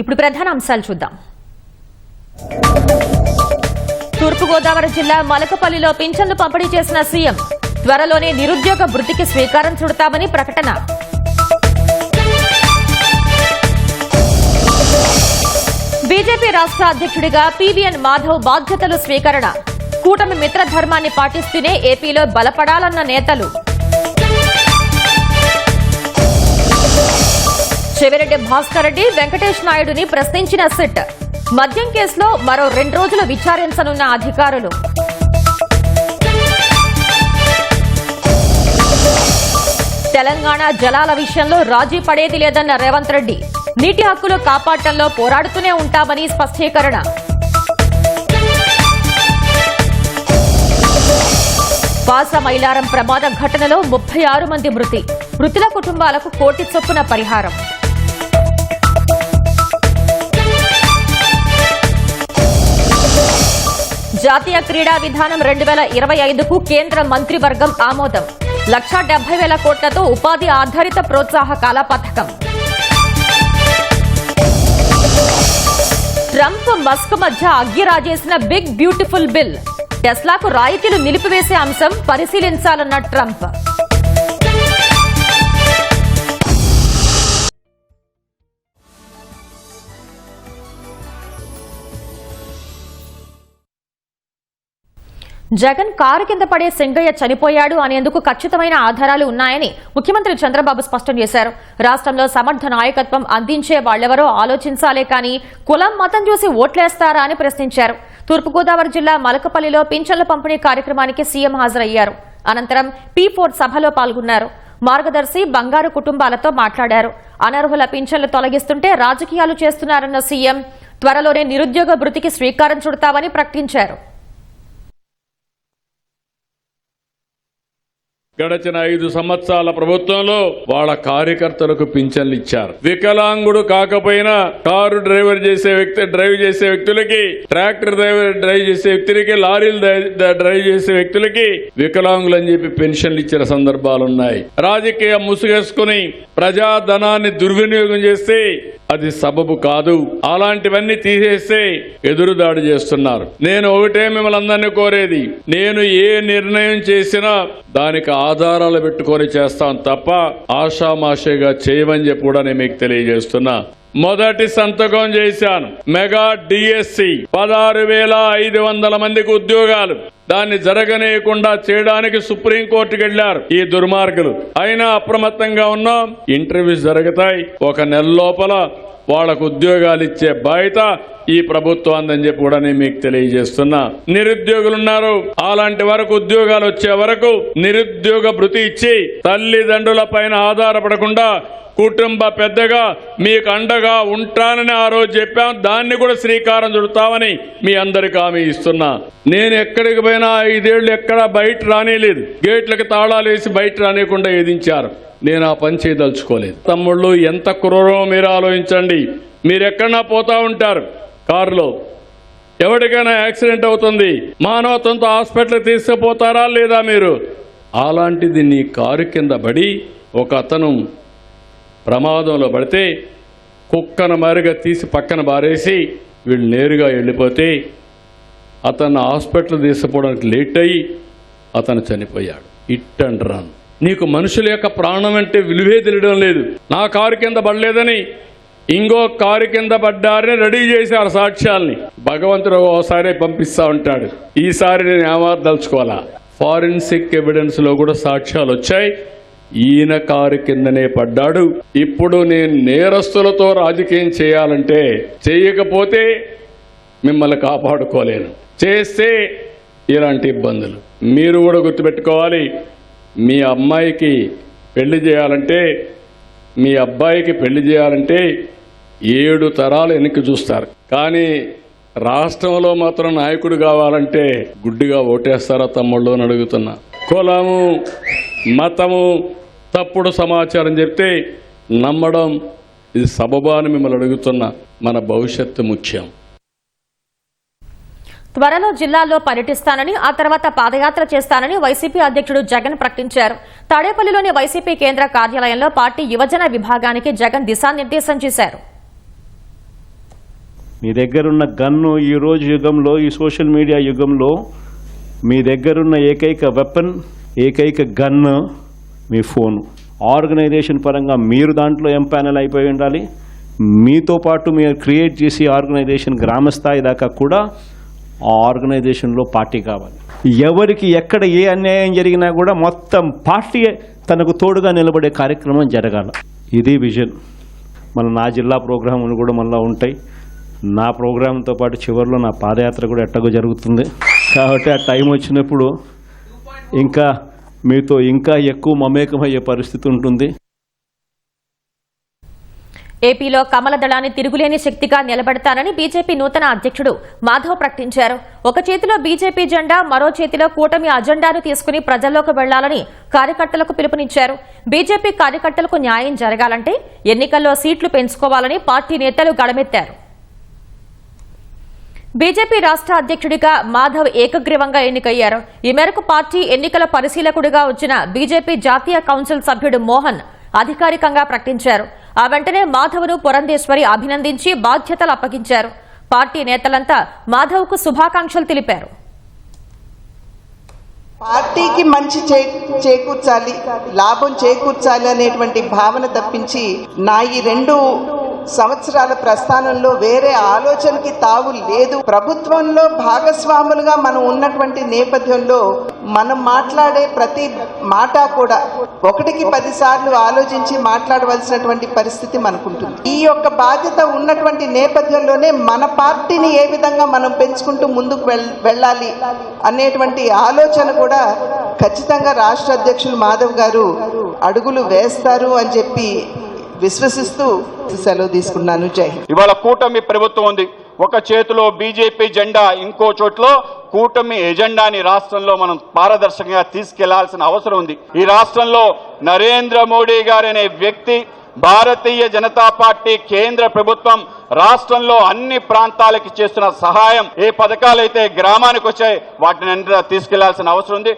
ఇప్పుడు ప్రధాన అంశాలు చూద్దాం. తూర్పుగోదావరి జిల్లా మలకపల్లిలో పింఛన్లు పంపిణీ చేసిన సీఎం. త్వరలోనే నిరుద్యోగ వృత్తికి శ్రీకారం చుడతామని ప్రకటన. బీజేపీ రాష్ట్ర అధ్యక్షుడిగా పీవీఎన్ మాధవ్ బాధ్యతలు స్వీకరణ. కూటమి మిత్రధర్మాన్ని పాటిస్తూనే ఏపీలో బలపడాలన్న నేతలు. చెవిరెడ్డి భాస్కర్ రెడ్డి వెంకటేష్ నాయుడుని ప్రశ్నించిన సిట్. మద్యం కేసులో మరో 2 రోజులు విచారించనున్న అధికారులు. తెలంగాణ జలాల విషయంలో రాజీ పడేది లేదన్న రేవంత్ రెడ్డి. నీటి హక్కులు కాపాడటంలో పోరాడుతూనే ఉంటామని స్పష్టీకరణ. పాస మైలారం ప్రమాద ఘటనలో 36 మంది మృతి. మృతుల కుటుంబాలకు 1 కోటి చొప్పున పరిహారం. జాతీయ క్రీడా విధానం 2025కు కేంద్ర మంత్రివర్గం ఆమోదం. 1,70,000 కోట్లతో ఉపాధి ఆధారిత ప్రోత్సాహకాల పథకం. ట్రంప్ మస్క్ మధ్య అగ్గిరాజేసిన బిగ్ బ్యూటిఫుల్ బిల్. టెస్లాకు రాయితీలు నిలిపివేసే అంశం పరిశీలించాలన్న ట్రంప్. జగన్ కారు కింద పడే సింగయ్య చనిపోయాడు అనేందుకు ఖచ్చితమైన ఆధారాలు ఉన్నాయని ముఖ్యమంత్రి చంద్రబాబు స్పష్టం చేశారు. రాష్ట్రంలో సమర్థ నాయకత్వం అందించే వాళ్లెవరో ఆలోచించాలే కానీ కులం మతం చూసి ఓట్లేస్తారా అని ప్రశ్నించారు. తూర్పుగోదావరి జిల్లా మలకపల్లిలో పింఛన్ల పంపిణీ కార్యక్రమానికి సీఎం హాజరయ్యారు. అనంతరం P4 సభలో పాల్గొన్నారు. మార్గదర్శి బంగారు కుటుంబాలతో మాట్లాడారు. అనర్హుల పింఛన్లు తొలగిస్తుంటే రాజకీయాలు చేస్తున్నారన్న సీఎం త్వరలోనే నిరుద్యోగ వృత్తికి శ్రీకారం చుడతామని ప్రకటించారు. గడచిన 5 సంవత్సరాల ప్రభుత్వంలో వాళ్ళ కార్యకర్తలకు పింఛన్లు ఇచ్చారు. వికలాంగుడు కాకపోయినా కారు డ్రైవ్ చేసే వ్యక్తులకి, ట్రాక్టర్ డ్రైవ్ చేసే వ్యక్తులకి, లారీలు డ్రైవ్ చేసే వ్యక్తులకి వికలాంగులు అని చెప్పి పెన్షన్లు ఇచ్చిన సందర్భాలున్నాయి. రాజకీయ ముసుగేసుకుని ప్రజాధనాన్ని దుర్వినియోగం చేస్తే అది సబబు కాదు. అలాంటివన్నీ తీసేస్తే ఎదురుదాడి చేస్తున్నారు. నేను ఒకటే మిమ్మల్ని అందరినీ కోరేది, నేను ఏ నిర్ణయం చేసినా దానికి ఆధారాలు పెట్టుకొని చేస్తాం తప్ప ఆషామాషిగా చేయమని చెప్పి కూడా నేను మీకు తెలియజేస్తున్నా. మొదటి సంతకం చేశాను. మెగా డిఎస్సి 16,500 మందికి ఉద్యోగాలు. దాన్ని జరగనీయకుండా చేయడానికి సుప్రీంకోర్టుకు వెళ్లారు ఈ దుర్మార్గులు. అయినా అప్రమత్తంగా ఉన్నాం. ఇంటర్వ్యూస్ జరుగుతాయి. 1 నెల లోపల వాళ్లకు ఉద్యోగాలు ఇచ్చే బాధ్యత ఈ ప్రభుత్వం అందని చెప్పి కూడా నేను మీకు తెలియజేస్తున్నా. నిరుద్యోగులున్నారు. అలాంటి వరకు ఉద్యోగాలు వచ్చే వరకు నిరుద్యోగ భృతి ఇచ్చి తల్లిదండ్రుల పైన ఆధారపడకుండా కుటుంబ పెద్దగా మీకు అండగా ఉంటానని ఆ రోజు చెప్పాం. దాన్ని కూడా శ్రీకారం చుడతామని మీ అందరికి హామీ ఇస్తున్నా. నేను ఎక్కడికి పోయినా 5 ఏళ్లు ఎక్కడ బయట రానిలేదు. గేట్లకు తాళాలు వేసి బయట రానియకుండా ఏదించారు. నేను ఆ పని చేయదలుచుకోలేదు. తమ్ముళ్ళు, ఎంత క్రూరమో మీరు ఆలోచించండి. మీరు ఎక్కడన్నా పోతా ఉంటారు కారులో, ఎవరికైనా యాక్సిడెంట్ అవుతుంది, మానవత్వంతో హాస్పిటల్కి తీసుకుపోతారా లేదా మీరు? అలాంటిది నీ కారు కింద పడి ఒక అతను ప్రమాదంలో పడితే కుక్కను మరుగా తీసి పక్కన బారేసి వీళ్ళు నేరుగా వెళ్ళిపోతే అతను హాస్పిటల్ తీసుకుపోవడానికి లేట్ అయ్యి అతను చనిపోయాడు. Hit and run. నీకు మనుషుల యొక్క ప్రాణం అంటే విలువే తెలియడం లేదు. నా కారు కింద పడలేదని ఇంకో కారు కింద పడ్డారని రెడీ చేశారు సాక్ష్యాల్ని. భగవంతుడు ఓసారి పంపిస్తా ఉంటాడు. ఈసారి నేను ఏమార్దలుచుకోవాలా. ఫారెన్సిక్ ఎవిడెన్స్ లో కూడా సాక్ష్యాలు వచ్చాయి. ఈయన కారు కిందనే పడ్డాడు. ఇప్పుడు నేను నేరస్తులతో రాజకీయం చేయాలంటే, చేయకపోతే మిమ్మల్ని కాపాడుకోలేను, చేస్తే ఇలాంటి ఇబ్బందులు. మీరు కూడా గుర్తుపెట్టుకోవాలి. మీ అమ్మాయికి పెళ్లి చేయాలంటే, మీ అబ్బాయికి పెళ్లి చేయాలంటే 7 తరాలు వెనక్కి చూస్తారు. కానీ రాష్ట్రంలో మాత్రం నాయకుడు కావాలంటే గుడ్డిగా ఓటేస్తారా తమ్ముళ్ళు అని అడుగుతున్నా. కులము, మతము, తప్పుడు సమాచారం చెప్తే నమ్మడం ఇది సబబా అని మిమ్మల్ని అడుగుతున్నా. మన భవిష్యత్తు ముఖ్యం. త్వరలో జిల్లాల్లో పర్యటిస్తానని, ఆ తర్వాత పాదయాత్ర చేస్తానని వైసీపీ అధ్యక్షుడు జగన్ ప్రకటించారు. తాడేపల్లిలోని వైసీపీ కేంద్ర కార్యాలయంలో పార్టీ యువజన విభాగానికి జగన్ దిశానిర్దేశం చేశారు. మీ దగ్గరున్న గన్ను ఈరోజు యుగంలో, ఈ సోషల్ మీడియా యుగంలో మీ దగ్గరున్న ఏకైక వెపన్, ఏకైక గన్ను మీ ఫోను. ఆర్గనైజేషన్ పరంగా మీరు దాంట్లో ఎంపానల్ అయిపోయి ఉండాలి. మీతో పాటు మీరు క్రియేట్ చేసి ఆర్గనైజేషన్ గ్రామస్థాయి దాకా కూడా ఆ ఆర్గనైజేషన్లో పార్టీ కావాలి. ఎవరికి ఎక్కడ ఏ అన్యాయం జరిగినా కూడా మొత్తం పార్టీ తనకు తోడుగా నిలబడే కార్యక్రమం జరగాలి. ఇది విజన్. నా జిల్లా ప్రోగ్రాములు కూడా మళ్ళీ ఉంటాయి. నా ప్రోగ్రాంతో పాటు చివరిలో నా పాదయాత్ర కూడా ఎట్టగో జరుగుతుంది. కాబట్టి ఆ టైం వచ్చినప్పుడు ఇంకా మీతో ఇంకా ఎక్కువ మమేకమయ్యే పరిస్థితి ఉంటుంది. ఏపీలో కమల దళాన్ని తిరుగులేని శక్తిగా నిలబెడతానని బీజేపీ నూతన అధ్యక్షుడు మాధవ్ ప్రకటించారు. ఒక చేతిలో బీజేపీ జెండా, మరో చేతిలో కూటమి అజెండాను తీసుకుని ప్రజల్లోకి వెళ్లాలని కార్యకర్తలకు పిలుపునిచ్చారు. బీజేపీ కార్యకర్తలకు న్యాయం జరగాలంటే ఎన్నికల్లో సీట్లు పెంచుకోవాలని పార్టీ నేతలు గళమెత్తారు. బీజేపీ రాష్ట్ర అధ్యక్షుడిగా మాధవ్ ఏకగ్రీవంగా ఎన్నికయ్యారు. ఈ మేరకు పార్టీ ఎన్నికల పరిశీలకుడిగా వచ్చిన బీజేపీ జాతీయ కౌన్సిల్ సభ్యుడు మోహన్ అధికారికంగా ప్రకటించారు. ఆ వెంటనే మాధవ్ను పురంధేశ్వరి అభినందించి బాధ్యతలు అప్పగించారు. పార్టీ నేతలంతా మాధవ్కు శుభాకాంక్షలు తెలిపారు. పార్టీకి మంచి చేకూర్చాలి, లాభం చేకూర్చాలి అనేటువంటి భావన తప్పించి నా ఈ 2 సంవత్సరాల ప్రస్థానంలో వేరే ఆలోచనకి తావు లేదు. ప్రభుత్వంలో భాగస్వాములుగా మనం ఉన్నటువంటి నేపథ్యంలో మనం మాట్లాడే ప్రతి మాట కూడా 1కి 10 సార్లు ఆలోచించి మాట్లాడవలసినటువంటి పరిస్థితి మనకుంటుంది. ఈ యొక్క బాధ్యత ఉన్నటువంటి నేపథ్యంలోనే మన పార్టీని ఏ విధంగా మనం పెంచుకుంటూ ముందుకు వెళ్ళాలి అనేటువంటి ఆలోచన కూడా ఖచ్చితంగా రాష్ట్ర అధ్యక్షులు మాధవ్ గారు అడుగులు వేస్తారు అని చెప్పి విశ్వసిస్తూ సెలవు తీసుకున్నాను. జై హింద్. ఇవాళ కూటమి ప్రభుత్వం ఉంది. ఒక చేతిలో బీజేపీ జెండా, ఇంకో చోట్ల కూటమి ఎజెండాని రాష్ట్రంలో మనం పారదర్శకంగా తీసుకెళ్లాల్సిన అవసరం ఉంది. ఈ రాష్ట్రంలో నరేంద్ర మోడీ గారు అనే వ్యక్తి, భారతీయ జనతా పార్టీ కేంద్ర ప్రభుత్వం రాష్ట్రంలో అన్ని ప్రాంతాలకి చేస్తున్న సహాయం, ఏ పథకాలైతే గ్రామానికి వచ్చాయి వాటిని తీసుకెళ్లాల్సిన అవసరం ఉంది.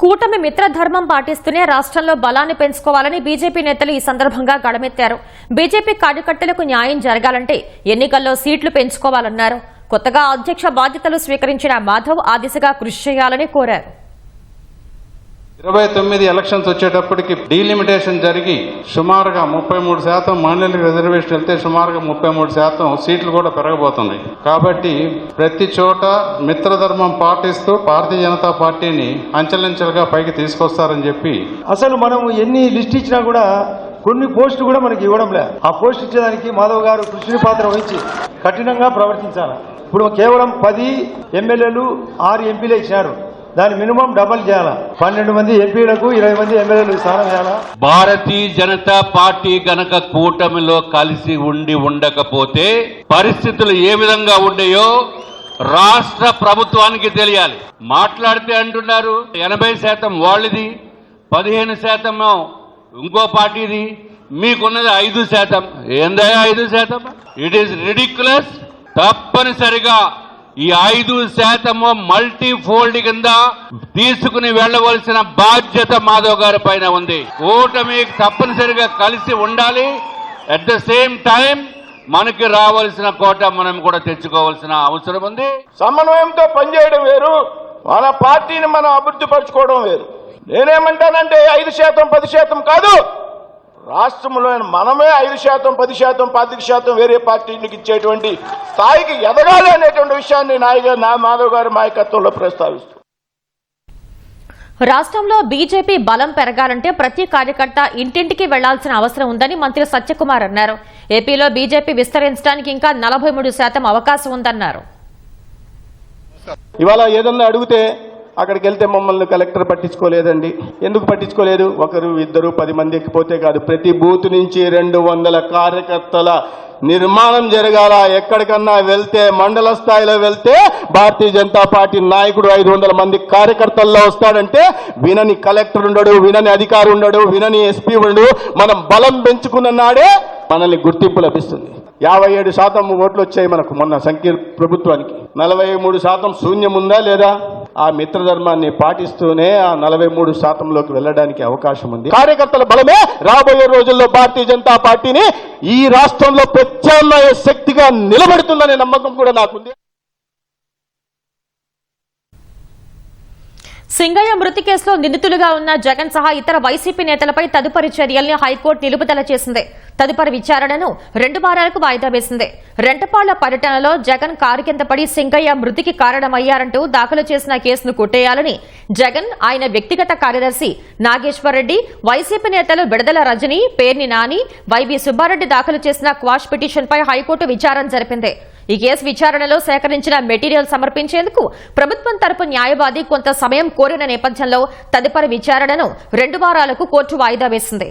కూటమి మిత్రధర్మం పాటిస్తూనే రాష్ట్రంలో బలాన్ని పెంచుకోవాలని బీజేపీ నేతలు ఈ సందర్భంగా గళమెత్తారు. బీజేపీ కార్యకర్తలకు న్యాయం జరగాలంటే ఎన్నికల్లో సీట్లు పెంచుకోవాలన్నారు. కొత్తగా అధ్యక్ష బాధ్యతలు స్వీకరించిన మాధవ్ ఆ దిశగా కృషి చేయాలని కోరారు. 29 ఎలక్షన్స్ వచ్చేటప్పటికి డీలిమిటేషన్ జరిగి సుమారుగా 33% మహిళలకు రిజర్వేషన్ వెళ్తే సుమారుగా 33% సీట్లు కూడా పెరగబోతున్నాయి. కాబట్టి ప్రతి చోట మిత్రధర్మం పాటిస్తూ భారతీయ జనతా పార్టీని అంచెలంచెలుగా పైకి తీసుకొస్తారని చెప్పి, అసలు మనం ఎన్ని లిస్ట్ ఇచ్చినా కూడా కొన్ని పోస్టులు కూడా మనకి ఇవ్వడం లేదు. ఆ పోస్ట్ ఇచ్చేదానికి మాధవ్ గారు కృషి పాత్ర వహించి కఠినంగా ప్రవర్తించాలి. ఇప్పుడు కేవలం 10 ఎమ్మెల్యేలు 6 ఎంపీలే ఇచ్చారు. దాని మినిమం డబల్ చేయాలా. 12 మంది ఎంపీలకు 20 మంది ఎమ్మెల్యేలు స్థానం చేయాలా. భారతీయ జనతా పార్టీ గనక కూటమిలో కలిసి ఉండకపోతే పరిస్థితులు ఏ విధంగా ఉండేయో రాష్ట్ర ప్రభుత్వానికి తెలియాలి. మాట్లాడితే అంటున్నారు 80% వాళ్ళది, 15% ఇంకో పార్టీది, మీకున్నది 5%. ఏందయ్యా 5%? It is ridiculous. తప్పనిసరిగా ఈ 5% మల్టీ ఫోల్డ్ కింద తీసుకుని వెళ్లవలసిన బాధ్యత మాధవ్ గారి పైన ఉంది. కూటమి తప్పనిసరిగా కలిసి ఉండాలి. అట్ ద సేమ్ టైం మనకి రావాల్సిన కోట మనం కూడా తెచ్చుకోవాల్సిన అవసరం ఉంది. సమన్వయంతో పనిచేయడం వేరు, మన పార్టీని మనం అభివృద్ధి పరచుకోవడం వేరు. నేనేమంటానంటే 5% 10% కాదు, రాష్ట్రంలో మనమే 5% 10% 25% వేరే పార్టీలకు ఇచ్చేటువంటి స్థాయికి ఎదగాలి అనేటువంటి విషయాన్ని మాధవ్ గారి నాయకత్వంలో ప్రస్తావిస్తూ, రాష్ట్రంలో బీజేపీ బలం పెరగాలంటే ప్రతి కార్యకర్త ఇంటింటికి వెళ్లాల్సిన అవసరం ఉందని మంత్రి సత్యకుమార్ అన్నారు. ఏపీలో బీజేపీ విస్తరించడానికి ఇంకా 43% అవకాశం ఉందన్నారు. ఇవాళ ఏదన్నా అడిగితే అక్కడికి వెళ్తే మమ్మల్ని కలెక్టర్ పట్టించుకోలేదండి. ఎందుకు పట్టించుకోలేదు? 1 2 10 మంది ఎక్కిపోతే కాదు, ప్రతి బూత్ నుంచి 200 కార్యకర్తల నిర్మాణం జరగాల. ఎక్కడికన్నా వెళ్తే మండల స్థాయిలో వెళ్తే భారతీయ జనతా పార్టీ నాయకుడు 500 మంది కార్యకర్తల్లో వస్తాడంటే వినని కలెక్టర్ ఉండడు, వినని అధికారి ఉండడు, వినని ఎస్పీ ఉండడు. మనం బలం పెంచుకున్న నాడే మనల్ని గుర్తింపు లభిస్తుంది. 57% ఓట్లు వచ్చాయి మనకు మొన్న సంకీర్ ప్రభుత్వానికి. 43% శూన్యం ఉందా లేదా? ఆ మిత్రధర్మాన్ని పాటిస్తూనే ఆ 43%లోకి వెళ్ళడానికి అవకాశం ఉంది. కార్యకర్తల బలమే రాబోయే రోజుల్లో భారతీయ జనతా పార్టీని ఈ రాష్ట్రంలో ప్రత్యామ్నాయ శక్తిగా నిలబెడుతుందనే నమ్మకం కూడా నాకుంది. సింగయ్య మృతి కేసులో నిందితులుగా ఉన్న జగన్ సహా ఇతర వైసీపీ నేతలపై తదుపరి చర్యల్ని హైకోర్టు నిలుపుదల చేసింది. తదుపరి విచారణను 2 వారాలకు వాయిదా వేసింది. రెంటపాళ్ల పర్యటనలో జగన్ కారు కింద పడి సింగయ్య మృతికి కారణమయ్యారంటూ దాఖలు చేసిన కేసును కొట్టేయాలని జగన్, ఆయన వ్యక్తిగత కార్యదర్శి నాగేశ్వర్ రెడ్డి, వైసీపీ నేతలు విడదల రజని, పేర్ని నాని, వైబీ సుబ్బారెడ్డి దాఖలు చేసిన క్వాష్ పిటిషన్పై హైకోర్టు విచారణ జరిపింది. ఈ కేసు విచారణలో సేకరించిన మెటీరియల్ సమర్పించేందుకు ప్రభుత్వం తరపు న్యాయవాది కొంత సమయం కోరిన నేపథ్యంలో తదుపరి విచారణను 2 వారాలకు కోర్టు వాయిదా వేసింది.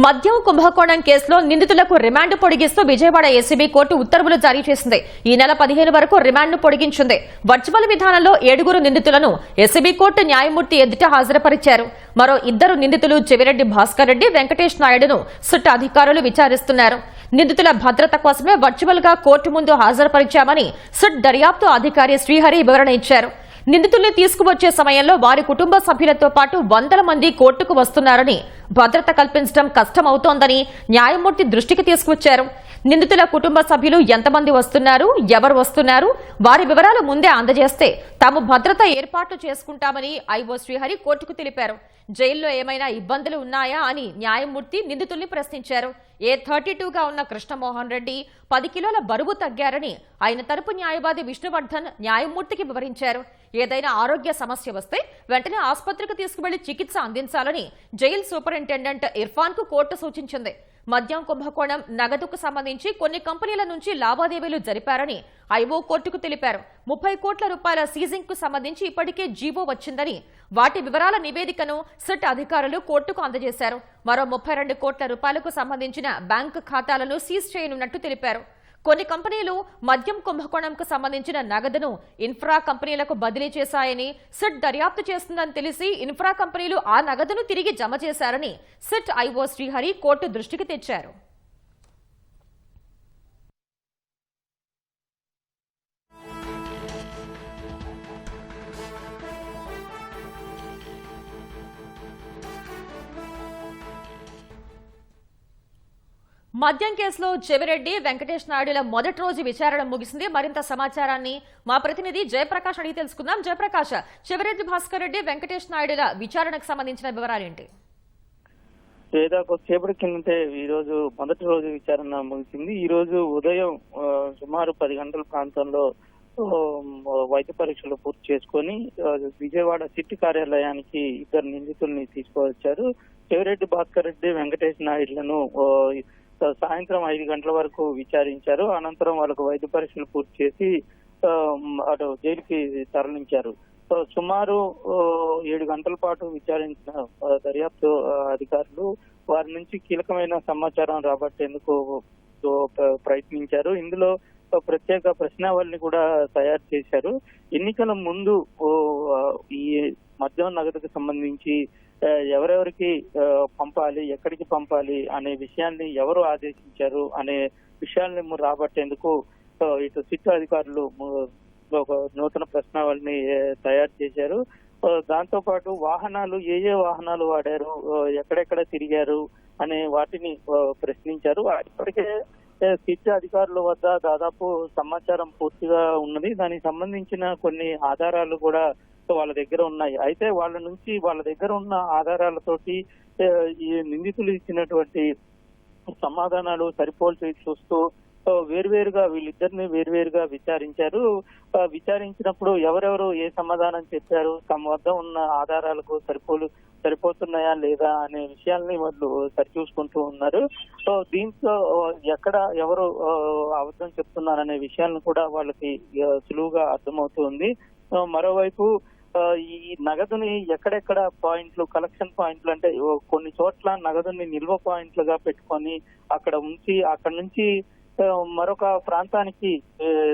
మద్యం కుంభకోణం కేసులో నిందితులకు రిమాండ్ పొడిగిస్తూ విజయవాడ ఏసీబీ కోర్టు ఉత్తర్వులు జారీ చేసింది. ఈ నెల 15 వరకు రిమాండ్ను పొడిగించింది. వర్చువల్ విధానంలో 7 నిందితులను ఏసీబీ కోర్టు న్యాయమూర్తి ఎదుట హాజరుపరిచారు. మరో 2 నిందితులు చెవిరెడ్డి భాస్కర్ రెడ్డి, వెంకటేష్ నాయుడును సిట్ అధికారులు విచారిస్తున్నారు. నిందితుల భద్రత కోసమే వర్చువల్ గా కోర్టు ముందు హాజరుపరిచామని సిట్ దర్యాప్తు అధికారి శ్రీహరి వివరణ ఇచ్చారు. నిందితుల్ని తీసుకువచ్చే సమయంలో వారి కుటుంబ సభ్యులతో పాటు 100 మంది కోర్టుకు వస్తున్నారని, భద్రత కల్పించడం కష్టమవుతోందని న్యాయమూర్తి దృష్టికి తీసుకువచ్చారు. నిందితుల కుటుంబ సభ్యులు ఎంతమంది వస్తున్నారు, ఎవరు వస్తున్నారు, వారి వివరాలు ముందే అందజేస్తే తాము భద్రత ఏర్పాట్లు చేసుకుంటామని ఐఓ శ్రీహరి కోర్టుకు తెలిపారు. జైల్లో ఏమైనా ఇబ్బందులు ఉన్నాయా అని న్యాయమూర్తి నిందితుల్ని ప్రశ్నించారు. A32గా ఉన్న కృష్ణమోహన్ రెడ్డి 10 కిలోల బరువు తగ్గారని ఆయన తరపు న్యాయవాది విష్ణువర్ధన్ న్యాయమూర్తికి వివరించారు. ఏదైనా ఆరోగ్య సమస్య వస్తే వెంటనే ఆసుపత్రికి తీసుకువెళ్లి చికిత్స అందించాలని జైలు సూపరింటెండెంట్ ఇర్ఫాన్ కు కోర్టు సూచించింది. మద్యం కుంభకోణం, నగదుకు సంబంధించి కొన్ని కంపెనీల నుంచి లావాదేవీలు జరిపారని ఐఓ కోర్టుకు తెలిపారు. 30 కోట్ల రూపాయల సీజింగ్ కు సంబంధించి ఇప్పటికే జీవో వచ్చిందని, వాటి వివరాల నివేదికను సిట్ అధికారులు కోర్టుకు అందజేశారు. మరో 32 కోట్ల రూపాయలకు సంబంధించిన బ్యాంకు ఖాతాలను సీజ్ చేయనున్నట్టు తెలిపారు. కొన్ని కంపెనీలు మద్యం కుంభకోణంకు సంబంధించిన నగదును ఇన్ఫ్రా కంపెనీలకు బదిలీ చేశాయని, సిట్ దర్యాప్తు చేస్తుందని తెలిసి ఇన్ఫ్రా కంపెనీలు ఆ నగదును తిరిగి జమ చేశారని సిట్ ఐఓ శ్రీహరి కోర్టు దృష్టికి తెచ్చారు. మద్యం కేసులో చెవిరెడ్డి, వెంకటేష్ నాయుడుల మొదటి రోజు విచారణ ముగిసింది. మరింత సమాచారాన్ని మా ప్రతినిధి జయప్రకాష్ అడిగి తెలుసుకుందాం. జయప్రకాష్, చెవిరెడ్డి భాస్కర్ రెడ్డి, వెంకటేష్ నాయుడుల విచారణకు సంబంధించిన వివరాలేంటి? కొద్దిసేపటి కిందటే ఈ రోజు మొదటి రోజు విచారణ ముగిసింది. ఈ రోజు ఉదయం సుమారు 10 గంటల ప్రాంతంలో వైద్య పరీక్షలు పూర్తి చేసుకుని విజయవాడ సిట్ కార్యాలయానికి 2 నిందితుల్ని తీసుకువచ్చారు. చెవిరెడ్డి భాస్కర్ రెడ్డి, వెంకటేష్ నాయుడులను సాయంత్రం 5 గంటల వరకు విచారించారు. అనంతరం వాళ్ళకు వైద్య పరీక్షలు పూర్తి చేసి అటు జైలుకి తరలించారు. సుమారు 7 గంటల పాటు విచారించిన దర్యాప్తు అధికారులు వారి నుంచి కీలకమైన సమాచారం రాబట్టేందుకు ప్రయత్నించారు. ఇందులో ప్రత్యేక ప్రశ్నావళిని కూడా తయారు చేశారు. ఎన్నికల ముందు ఈ మద్యం నగదుకు సంబంధించి ఎవరెవరికి పంపాలి, ఎక్కడికి పంపాలి అనే విషయాన్ని ఎవరు ఆదేశించారు అనే విషయాల్ని రాబట్టేందుకు ఇటు సిట్ అధికారులు ఒక నూతన ప్రశ్నావళిని తయారు చేశారు. దాంతో పాటు వాహనాలు, ఏ వాహనాలు వాడారు, ఎక్కడెక్కడ తిరిగారు అనే వాటిని ప్రశ్నించారు. ఇప్పటికే సిట్ అధికారుల వద్ద దాదాపు సమాచారం పూర్తిగా ఉన్నది. దానికి సంబంధించిన కొన్ని ఆధారాలు కూడా వాళ్ళ దగ్గర ఉన్నాయి. అయితే వాళ్ళ దగ్గర ఉన్న ఆధారాలతోటి ఈ నిందితులు ఇచ్చినటువంటి సమాధానాలు సరిపోల్చి చూస్తూ వేర్వేరుగా వీళ్ళిద్దరిని వేర్వేరుగా విచారించారు. విచారించినప్పుడు ఎవరెవరు ఏ సమాధానం చెప్పారు, తమ వద్ద ఉన్న ఆధారాలకు సరిపోతున్నాయా లేదా అనే విషయాల్ని వాళ్ళు సరిచూసుకుంటూ ఉన్నారు. దీంట్లో ఎక్కడ ఎవరు అబద్ధం చెప్తున్నారనే విషయాలను కూడా వాళ్ళకి సులువుగా అర్థమవుతుంది. మరోవైపు ఈ నగదుని ఎక్కడెక్కడ పాయింట్లు, కలెక్షన్ పాయింట్లు అంటే కొన్ని చోట్ల నగదుని నిల్వ పాయింట్లుగా పెట్టుకొని అక్కడ ఉంచి అక్కడ నుంచి మరొక ప్రాంతానికి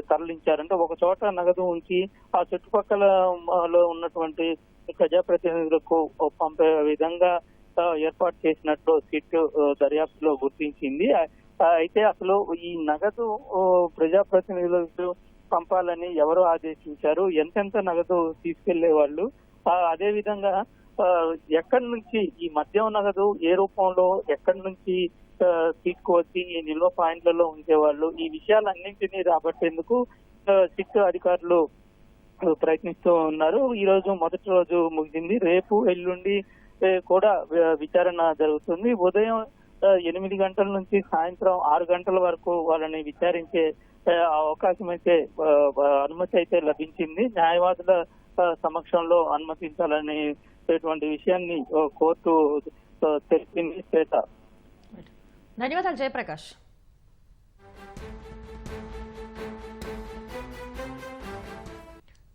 తరలించారంటే ఒక చోట నగదు ఉంచి ఆ చుట్టుపక్కల లో ఉన్నటువంటి ప్రజాప్రతినిధులకు పంపే విధంగా ఏర్పాటు చేసినట్లు సిట్ దర్యాప్తులో గుర్తించింది. అయితే అసలు ఈ నగదు ప్రజాప్రతినిధులకు పంపాలని ఎవరు ఆదేశించారు, ఎంతెంత నగదు తీసుకెళ్లే వాళ్ళు, అదే విధంగా ఎక్కడి నుంచి ఈ మద్యం నగదు ఏ రూపంలో ఎక్కడి నుంచి తీసుకువచ్చి ఈ నిల్వ పాయింట్లలో ఉంచేవాళ్ళు, ఈ విషయాలన్నింటినీ రాబట్టేందుకు సిట్ అధికారులు ప్రయత్నిస్తూ ఉన్నారు. ఈ రోజు మొదటి రోజు ముగిసింది. రేపు ఎల్లుండి కూడా విచారణ జరుగుతుంది. ఉదయం 8 గంటల నుంచి సాయంత్రం 6 గంటల వరకు వాళ్ళని విచారించే అవకాశం అయితే అనుమతి అయితే లభించింది. న్యాయవాదుల సమక్షంలో అనుమతించాలనేటువంటి విషయాన్ని కోర్టు తెలిపింది. శ్వేత, ధన్యవాదాలు జయప్రకాష్.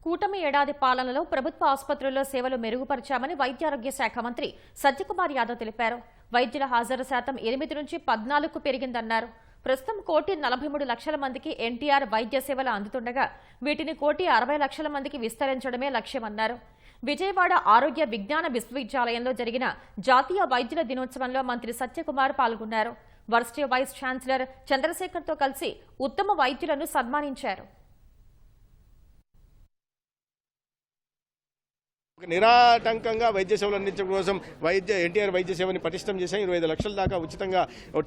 కూటమి ఏడాది పాలనలో ప్రభుత్వ ఆసుపత్రుల్లో సేవలు మెరుగుపరిచామని వైద్యారోగ్య శాఖ మంత్రి సత్యకుమార్ యాదవ్ తెలిపారు. వైద్యుల హాజరు శాతం 8 నుంచి 14కు పెరిగిందన్నారు. ప్రస్తుతం 1,43,00,000 మందికి ఎన్టీఆర్ వైద్య సేవలు అందుతుండగా వీటిని 1,60,00,000 మందికి విస్తరించడమే లక్ష్యమన్నారు. విజయవాడ ఆరోగ్య విజ్ఞాన విశ్వవిద్యాలయంలో జరిగిన జాతీయ వైద్యుల దినోత్సవంలో మంత్రి సత్యకుమార్ పాల్గొన్నారు. వర్సిటీ వైస్ ఛాన్సలర్ చంద్రశేఖర్తో కలిసి ఉత్తమ వైద్యులను సన్మానించారు. నిరాటంకంగా వైద్య సేవలు అందించడం కోసం ఎన్టీఆర్ వైద్య సేవని పటిష్టం చేశాం. 25 లక్షల దాకా ఉచితంగా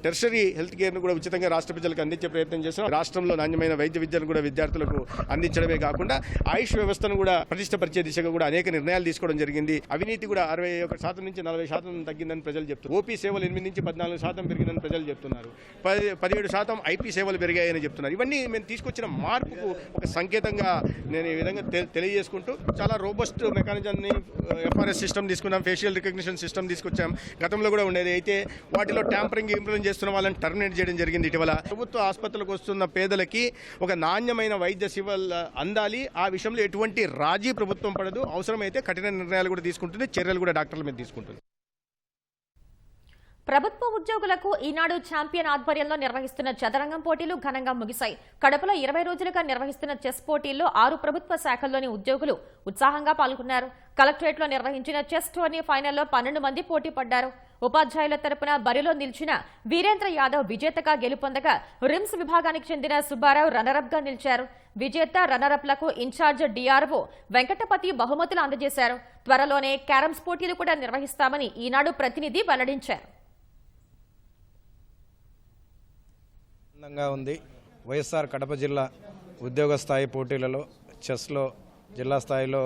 టెర్షరీ హెల్త్ కేర్ను కూడా ఉచితంగా రాష్ట్ర ప్రజలకు అందించే ప్రయత్నం చేస్తున్నాం. రాష్ట్రంలో నాణ్యమైన వైద్య విద్యను కూడా విద్యార్థులకు అందించడమే కాకుండా ఆయుష్ వ్యవస్థను కూడా పటిష్టపరిచే దిశగా కూడా అనేక నిర్ణయాలు తీసుకోవడం జరిగింది. అవినీతి కూడా 61% నుంచి 40% తగ్గిందని ప్రజలు చెప్తున్నారు. ఓపీ సేవలు 8 నుంచి 14% పెరిగిందని ప్రజలు చెప్తున్నారు. 17% ఐపీ సేవలు పెరిగాయని చెప్తున్నారు. ఇవన్నీ మేము తీసుకొచ్చిన మార్పుకు ఒక సంకేతంగా నేను ఈ విధంగా తెలియజేసుకుంటూ చాలా రోబస్ట్ మెకానిజం ఎఫ్ఆర్ఎస్ సిస్టమ్ తీసుకున్నాం, ఫేషియల్ రికగ్నిషన్ సిస్టమ్ తీసుకొచ్చాం. గతంలో కూడా ఉండేది. అయితే వాటిలో ట్యాంపరింగ్ ఇంప్లిమెంట్ చేస్తున్న వాళ్ళని టర్మినేట్ చేయడం జరిగింది. ఇటీవల ప్రభుత్వ ఆసుపత్రులకు వస్తున్న పేదలకి ఒక నాణ్యమైన వైద్య సేవలు అందాలి. ఆ విషయంలో ఎటువంటి రాజీ ప్రభుత్వం పడదు. అవసరమైతే కఠిన నిర్ణయాలు కూడా తీసుకుంటుంది, చర్యలు కూడా డాక్టర్ల మీద తీసుకుంటుంది. ప్రభుత్వ ఉద్యోగులకు ఈనాడు ఛాంపియన్ ఆధ్వర్యంలో నిర్వహిస్తున్న చదరంగం పోటీలు ఘనంగా ముగిశాయి. కడపలో 20 రోజులుగా నిర్వహిస్తున్న చెస్ పోటీల్లో 6 ప్రభుత్వ శాఖల్లోని ఉద్యోగులు ఉత్సాహంగా పాల్గొన్నారు. కలెక్టరేట్లో నిర్వహించిన చెస్ టోర్నీ ఫైనల్లో 12 మంది పోటీ పడ్డారు. ఉపాధ్యాయుల తరపున బరిలో నిలిచిన వీరేంద్ర యాదవ్ విజేతగా గెలుపొందగా రిమ్స్ విభాగానికి చెందిన సుబ్బారావు రన్నరప్ గా నిలిచారు. విజేత రన్నరప్లకు ఇన్ఛార్జ్ డిఆర్ఓ వెంకటపతి బహుమతులు అందజేశారు. త్వరలోనే క్యారమ్స్ పోటీలు కూడా నిర్వహిస్తామని ఈనాడు ప్రతినిధి వెల్లడించారు. ఉంది. వైఎస్ఆర్ కడప జిల్లా ఉద్యోగ స్థాయి పోటీలలో చెస్లో జిల్లా స్థాయిలో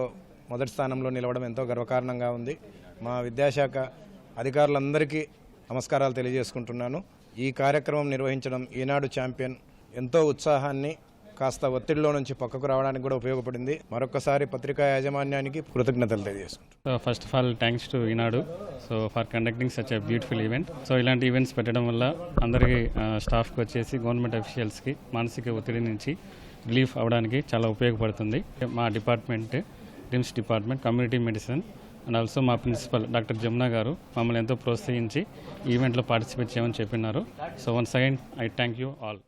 మొదటి స్థానంలో నిలవడం ఎంతో గర్వకారణంగా ఉంది. మా విద్యాశాఖ అధికారులందరికీ నమస్కారాలు తెలియజేసుకుంటున్నాను. ఈ కార్యక్రమం నిర్వహించడం ఈనాడు ఛాంపియన్ ఎంతో ఉత్సాహాన్ని కాస్త ఒత్తిడిలో నుంచి పక్కకు రావడానికి కూడా ఉపయోగపడింది. మరొకసారి పత్రికా యాజమాన్యానికి కృతజ్ఞతలు తెలియజేసుకుంటాం. First of all thanks to Eenadu for conducting such a beautiful event. ఇలాంటి ఈవెంట్స్ పెట్టడం వల్ల అందరికీ స్టాఫ్కి వచ్చేసి గవర్నమెంట్ అఫీషియల్స్కి మానసిక ఒత్తిడి నుంచి రిలీఫ్ అవ్వడానికి చాలా ఉపయోగపడుతుంది. మా department RIMS department community medicine and also మా ప్రిన్సిపల్ డాక్టర్ జమునా గారు మమ్మల్ని ఎంతో ప్రోత్సహించి ఈవెంట్లో పార్టిసిపేట్ చేయమని చెప్పినారు. Once again I thank you all.